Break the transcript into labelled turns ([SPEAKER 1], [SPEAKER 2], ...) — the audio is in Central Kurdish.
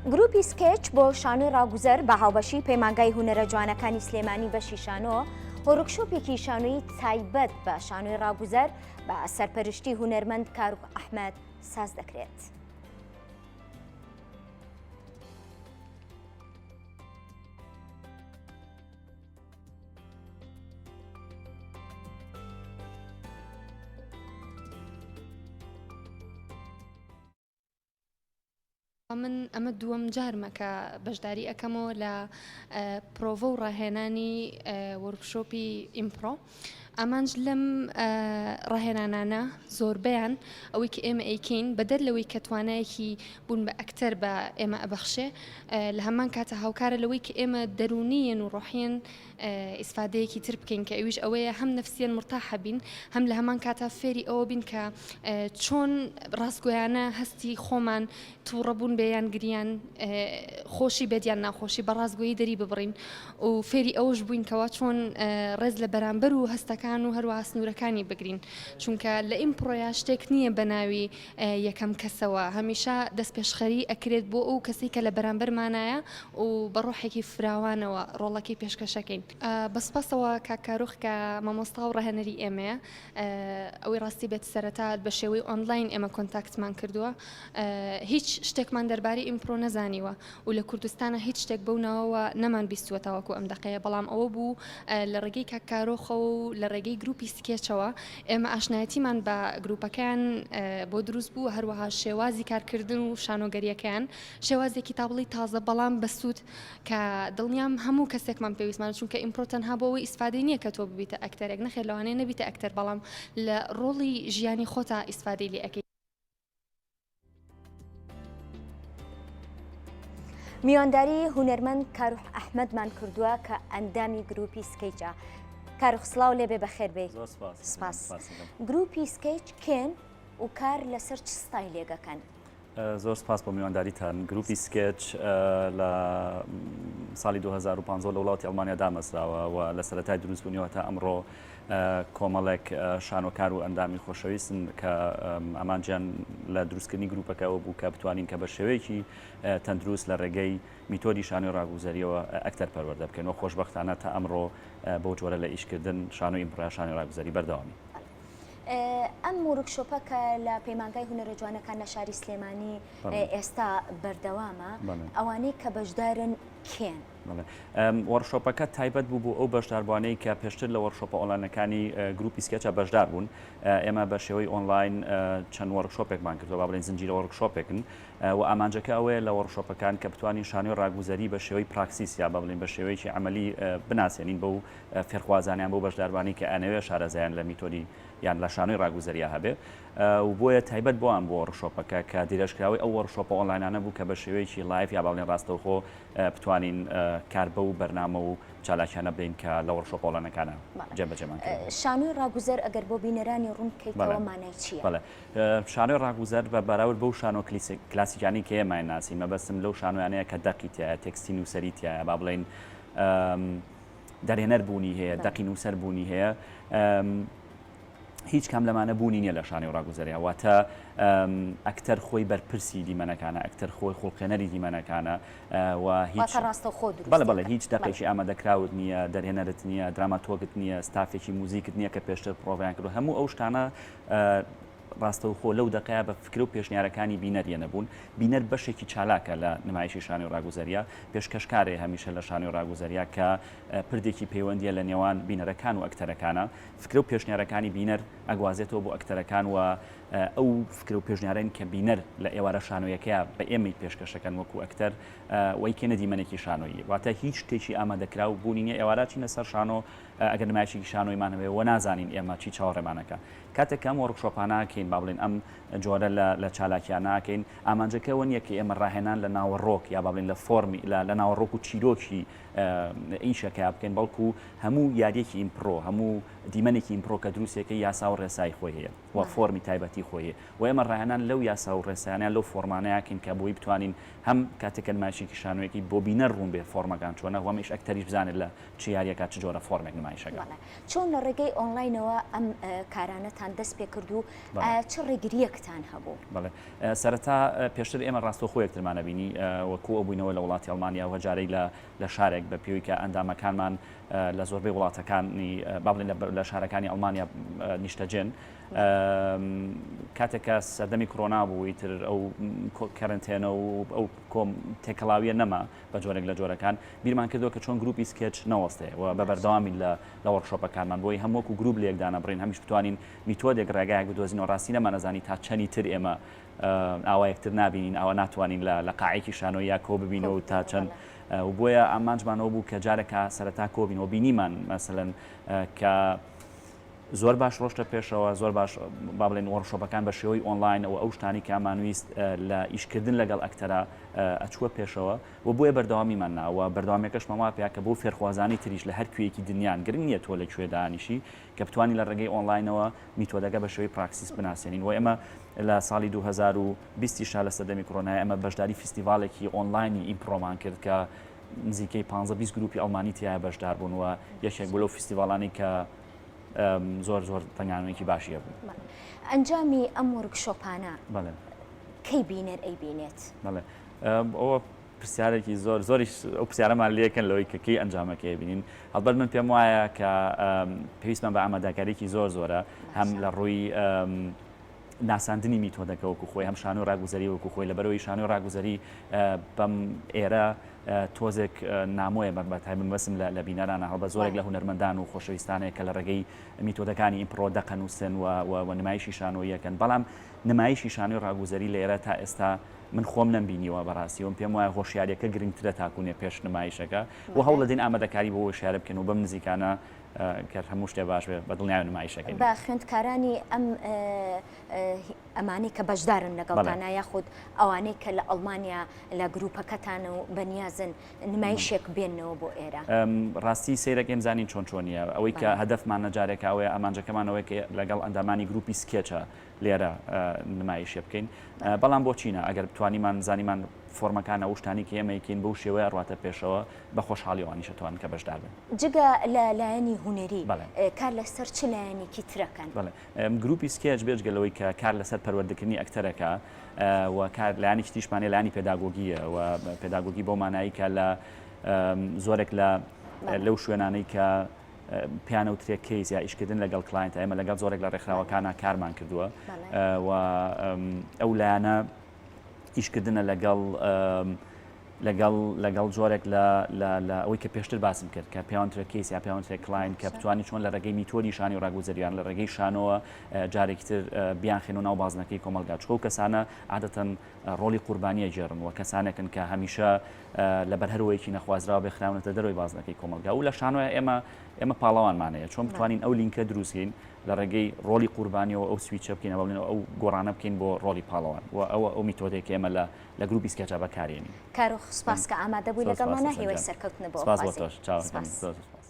[SPEAKER 1] گروپی سکێچ بۆ شانۆی ڕاگوزەر بە هاوبەشی پەیمانگای هونەرە جوانەکانی سلێمانی بەشی شانۆ وەرکشۆپێکی شانۆیی تایبەت بە شانۆی ڕاگوزەر بە سەرپەرشتی هونەرمەند کاروخ ئەحمەد ساز دەکرێت.
[SPEAKER 2] من ئەمە دووەم جارمە کە بەشداری ئەەکەمەوە لە پرۆڤە و ڕاهێنانی وەرکشۆپی ئیمپرۆ. ئەمانج لەم ڕاهێنانانە زۆربیان ئەوەی کە ئێمە ئەیکەین بەدەر لەوەی کە توانایەکی بوون بە ئەکتەر بە ئێمە ئەبەخشێ لە هەمان کاتە هاوکارە لەوەی کە ئێمە دەرونیەن و ڕۆحیان ئیسفادەیەکی تر بکەین کە ئەویش ئەوەیە هەم نەفسیان مرتاحە بین هەم لە هەمان کاتە فێری ئەوە بین کە چۆن ڕاستگۆیانە هەستی خۆمان تووڕەبوون بێیان گریان خۆشی بێتیان ناخۆشی بە ڕاستگۆیی دەری ببڕین و فێری ئەوش بووین کەوا چۆن ڕێز لە بەرامبەر و هەستەکان و هەروە سنوورەکانی بگرین چونکە لە ئیمپرۆیا شتێک نییە بە ناوی یەکەم کەسەوە هەمیشە دەست پێشخەری ئەکرێت بۆ ئەو کەسی کە لە بەرامبەرمانایە و بە ڕۆحێکی فراوانەوە ڕۆڵەکەی پێشکەشەکەین. بەسپاسەوە کاکاروخ کە مامۆستا و ڕاهێنەری ئێمەیە ئەوەی ڕاستی بێت سەرەتا بە شێوەی ئۆنلاین ئێمە کۆنتاکتمان کردووە هیچ شتێکمان دەربارەی ئیمپرۆ نەزانیوە و لە کوردستانە هیچ شتێک بەونەوەوە نەمان بیستوەتەوەکو ئەم دقەیە بەڵام ئەوە بوو لە ڕێگەی کاکارۆخە و لە ڕێگەی گروپی سکێچەوە ئێمە ئاشنایەتیمان بە گروپەکان بۆ دروست بوو هەروەها شێوازی کارکردن و شانۆگەریەکەیان شێوازێکی تابڵی تازە بەڵام بەسوود کە دڵنیام هەموو کەسێکمان پێویستمان چونکە ئیمپرۆ تەنها بۆ ئەوەی ئیسفادەی نییە کە تۆ ببیتە ئەکتەرێک نەخێر لەوانەیە نەبیتە ئەکتەر بەڵام لە ڕۆڵی ژیانی خۆتا ئیسفادەی لێ ئەەکەی.
[SPEAKER 1] میوانداری هونەرمەند کاروخ ئەحمەدمان کردووە کە ئەندامی گروپی سکەیچە. کاروخ سڵاو لێبێ بەخێر بێ. سپاس. گروپی سکەیچ کێن و کار لەسەر چ ستایلێگەکەن؟
[SPEAKER 3] زۆر سپاس بۆ میوانداریتان. گروپی سکێچ لە ساڵی 2015 لە وڵاتی ئەڵمانیا دامەزراوە و لە سەرەتای دروستبوونیەوە تا ئەمڕۆ کۆمەڵێک شانۆکار و ئەندامی خۆشەویستن کە ئەمانجیان لە دروستکردنی گروپەکەەوە بوو کە بتوانین کە بە شێوەیەکی تەندروست لە ڕێگەی میتۆدی شانۆی ڕاگوزەریەوە ئەکتەر پەروەردە بکەنەوە خۆشبەختانە تا ئەمڕۆ بۆ جۆرە لە ئیشکردن شانۆی ئیمپرۆ شانۆی ڕاگوزەری بەردەوامی.
[SPEAKER 1] ئەم وەرکشۆپە کە لە پەیمانگای هونەرە جوانەکان لە شاری سلێمانی ئێستا بەردەوامە ئەوانەی کە بەشدارن کێن؟
[SPEAKER 3] وەرکشۆپەکە تایبەت بوو بۆ ئەو بەشداربوانەی کە پێشتر لە وەرکشۆپە ئۆنلاینەکانی گروپی سکێچە بەشدار بوون. ئێمە بە شێوەی ئۆنلاین چەند وەرکشۆپێکمان کردووە با بڵێن زنجیرە وەرکشۆپێکن و ئامانجەکە ئەوەیە لە وەرکشۆپەکان کە بتوانین شانۆی ڕاگوزەری بە شێوەی پراکسیس یا با بڵێن بە شێوەیەکی عملی بناسیێنین بەو فێرخوازانیان بۆ بەشداربوانی کە ئەنەوێ شارەزایان لە میتۆدی یان لە شانۆی ڕاگوزەریە هەبێ و بۆیە تایبەت بۆ ئەم بۆ وەرکشۆپەکە کە دیرەشکراوی ئەو وەرکشۆپە ئۆنلاینانە بوو کە بە شێوەیەکی لایڤ یا با بڵێن ڕاستەوخۆ بتوانین کار بە و بەرنامە و چالاکیانە بین کە لە وەرکشۆپە ئۆنلاینەکانە جێبەجێمان کرد.
[SPEAKER 1] شانۆی ڕاگوزەر ئەگەر بۆ بینەرانی ڕوون بکەیتەوە مانای چییە؟
[SPEAKER 3] بەڵێ شانۆی ڕاگوزەر بە بەراورد بەو شانۆ کلاسیکانی کە ئێمە ناسی مەبەستم لەو شانۆیانەیە کە دەقی تایە تێکستی نووسەری تایە با بڵێن دەرێنەر بوونی هەیە دەقی نووسەر بوونی هەیە هیچ کام لەمانە بوونی نییە لە شانۆی ڕاگوزەریە واتە ئەکتەر خۆی بەرپرسی دیمەنەکانە ئەکتەر خۆی خۆڵقێنەری دیمەنەکانە و هیچ بەڵێ هیچ دەقێکی ئامادەکراوت نییە دەرهێنەرت نییە دراماتۆگت نییە ستافێکی موزیکت نییە کە پێشتر پرۆڤیان کردو هەموو ئەو شتانە ڕاستەوخۆ لەو دقەیە بە فکر و پێشنیارەکانی بینەریە نەبوون بینەر بەشێکی چالاکە لە نمایشی شانۆی ڕاگوزەریە پێشکەشکارێ هەمیشە لە شانۆی ڕاگوزەریە کە پردێکی پەیوەندیە لە نێوان بینەرەکان و ئەکتەرەکانە فکر و پێشنیارەکانی بینەر ئەگوازێتەوە بۆ ئەکتەرەکان و ئەو فکر و پێشنیارین کە بینەر لە ئێوارە شانۆیەکەیە بە ئێمەی پێشکەشەکەن وەکو ئەکتەر وەیکێنە دیمەنێکی شانۆیی واتە هیچ شتێکی ئامادەکرا و بوونی نیە ئێوارەچینە سەر شانۆ ئەگەر نمایشێکی شانۆیمان هەبێ و نازانین ئێمە چی چاوەڕێمانەکە کاتێک ئەم وەرکشۆپاناکەین با بڵێن ئەم جۆرە لە چالاکیاناکەین ئامانجەکەەوە نییە کە ئێمە ڕاهێنان لە ناوەڕۆک یا با بڵێن لە فۆرمی لە ناوەڕۆک و چیرۆکی ئیشەکە بکەین بەڵکو هەموو یاریەکی ئیمپرۆ هەموو دیمەنێکی ئیمپرۆ کە دروستێکە یاسا و ڕێسای خۆی هەیە و فۆرمی تایبەتی تایبەتی خۆیە و ئێمە ڕایانان لەو یاسا و ڕێسانیان لەو فۆرمانەیەکین کە بۆی بتوانین هەم کاتێکە نمایشێکی شانۆیەکی بۆ بینە ڕوون بێ فۆرمەکان چۆنە وەمیش ئەکتەریش بزانێت لە چ یاریەکە چ جۆرە فۆرمێک نمایشەکە
[SPEAKER 1] چۆن لە ڕێگەی ئۆنلاینەوە ئەم کارانەتان دەست پێ کرد و چ ڕێگریەکتان هەبوو؟
[SPEAKER 3] بەڵێ سەرەتا پێشتر ئێمە ڕاستەوخۆ یەکترمانە بینی وەکو ئەبووینەوە لە وڵاتی ئەڵمانیا و جارێک لە شارێک بە پێوەی کە ئەندامەکانمان لە زۆربەی وڵاتەکانی با بڵێن لە شارەکانی ئەڵمانیا نیشتەجێن کاتێکە سەردەمی کۆرۆنا بوو تر ئەو کەرنتێنە و ئەو کۆم تێکەڵاویە نەما بە جۆرێک لە جۆرەکان بیرمان کردەوە کە چۆن گروپی سکێچ نەوەستێ و بە بەردەوامی لە وەرکشۆپەکانمان بۆی هەمووەکو گروپ لە یەکدانە بڕین هەمیش بتوانین میتۆدێک ڕێگایەک بدۆزینەوە ڕاستی نەمانەزانی تا چەندی تر ئێمە ئاوا یەکتر نبینین ئەوە ناتوانین لە قاعێکی شانۆیە کۆ ببینەوە تا چەند و بۆیە ئامانجمانەوە بوو کە جارێکە سەرەتا کۆبینەوە بینیمان مەسەلەن کە زۆر باش ڕۆشتە پێشەوە زۆر باش با بڵێن وەرکشۆپەکان بە شێوەی ئۆنلاین و ئەو شتانی کە ئەمانویست لە ئیشکردن لەگەڵ ئەکتەرە ئەچووە پێشەوە و بۆیە بەردەوامیمان ناوە بەردەوامێکەش مەوا پێیا کە بۆ فێرخوازانی تریش لە هەر کوێیەکی دنیان گرنگ نییە تۆ لەکوێ دانیشی کە بتوانانی لە ڕێگەی ئۆنلاینەوە میتۆدەکە بە شێوەی پراکسیس بناسیێنین و ئێمە لە ساڵی 2020 لە سەردەمی کۆرۆنای ئەمە بەشداری فیستیڤالێکی ئۆنلاینی ئیمپڕۆمان کرد کە نزیکەی 15-20 گروپی ئەڵمانی تایە بەشدار بوون و یەکێک بۆ لەو فیستیڤالانی کە زۆر تەنگانێکی باشیە بوو.
[SPEAKER 1] ئەنجامی ئەم وەرکشۆپانە کەی بینێر ئەی بینێت؟
[SPEAKER 3] بەڵێ ئەوە پرسیارێکی زۆریش ئەو پرسیارەمان لێکن لەوەی کە کەی ئەنجامەکەی بینین هەڵبەت من پێم وایە کە پێویستمان بە ئامادەکاریی زۆرە هەم لە ڕووی ناساندنی میتۆدەکە وەکو خۆی هەم شانۆ ڕاگوزەری وەکو خۆی لەبەرەوەی شانۆ ڕاگوزەری بەم ئێرە تۆزێک نامۆیە بە تایبەتمەندی لە بینەرانە هەڵبە زۆرێک لە هونەرمەندان و خۆشەویستانێک کە لە ڕێگەی میتۆدەکانی ئیمپڕۆ دەقەنووسن و نمایشی شانۆیەکەن بەڵام نمایشی شانۆی ڕاگوزەری لە ئێرە تا ئێستا من خۆم نەمبینیوە بەڕاستی و پێم وایە هۆشیاریەکە گرنگترە تاکوونێ پێش نمایشەکە و هەوڵ دەدەین ئامادەکاری بۆ شارە بکەن و بەم نزیکانە کە هەموو شتێ باش بێ بە دڵنیای نمایشەکەی
[SPEAKER 1] بە خوێندکارانی ئەمانەی کە بەشدارن لەگەڵتانە یاخود ئەوانەی کە لە ئەڵمانیا لە گروپەکەتان و بەنیازن نمایشێک بێنەوە بۆ ئێرە
[SPEAKER 3] ڕاستی سیرەکەم زانین چۆنیە ئەوەی کە هەدەفمان نەجارێک ئەوەیە ئەمانجەکەمانەوەی کە لەگەڵ ئەندامانی گروپی سکێچە لێرە نمایشێ بکەین بەڵام بۆچینە ئەگەر بتوانیمان زانیمان فۆرمەکانە وشتانی کە ئێمەیکەین بەو شێوەیە ڕاتە پێشەوە بە خۆشحاڵیوانیشەتوان کە بەشدار بن
[SPEAKER 1] جگە لە لایەنی هوەری کار لەسەر چ لایەنێکی ترەکەن
[SPEAKER 3] گروپی سکێچ بێجگەلەوەی کە کار لەسەر پەروەردەکردنی ئەکتەرەکە و کار لایەنی تریشمانێ لایەنی پێداگۆگیە و پێداگۆگی بۆ مانایی کە لە زۆرێک لەو شوێنانەی کە پیانەوترێ کەیس یا ئیشکردن لەگەڵ کلاینت ئێمە لەگەڵ زۆرێک لە ڕێکخراوەکانە کارمان کردووە و ئەو لایەنە ئیشکردنە لەگەڵ جۆرێک لە ئەوەی کە پێشتر باسم کرد کە پیاوانترە کەیس یا پیاوانترە کلاین کە بتوانانی چۆن لە ڕێگەی میتۆدی شانی و ڕاگوزەریان لە ڕێگەی شانەوە جارێکی تر بیانخێن و ناو بازنەکەی کۆمەلگا چۆ کەسانە عادەتەن ڕۆڵی قوربانیە جێڕن و کەسانێکن کە هەمیشە لە بەرهەرەوەیکی نەخوازراوە بخراونەتە دەروی بازنەکەی کۆمەلگا و لە شانۆە ئێمە پاڵەوانمانەیە چۆن بتوانین ئەو لینکە دروستکەین لە ڕێگەی ڕۆلی قوربانیەوە ئەو سویچە بکەین بڵێن ئەو گۆڕانە بکەین بۆ ڕۆلی پاڵەوان و ئەو میتۆدێک ئێمە لە گروپی سکێچە بەکارێنین
[SPEAKER 1] کارۆخ سپاس کە ئامادە بووی لەگەڵمانە هێوای سەرکەوتنە بۆ
[SPEAKER 3] سپاس بۆ تۆش چاوەڕێم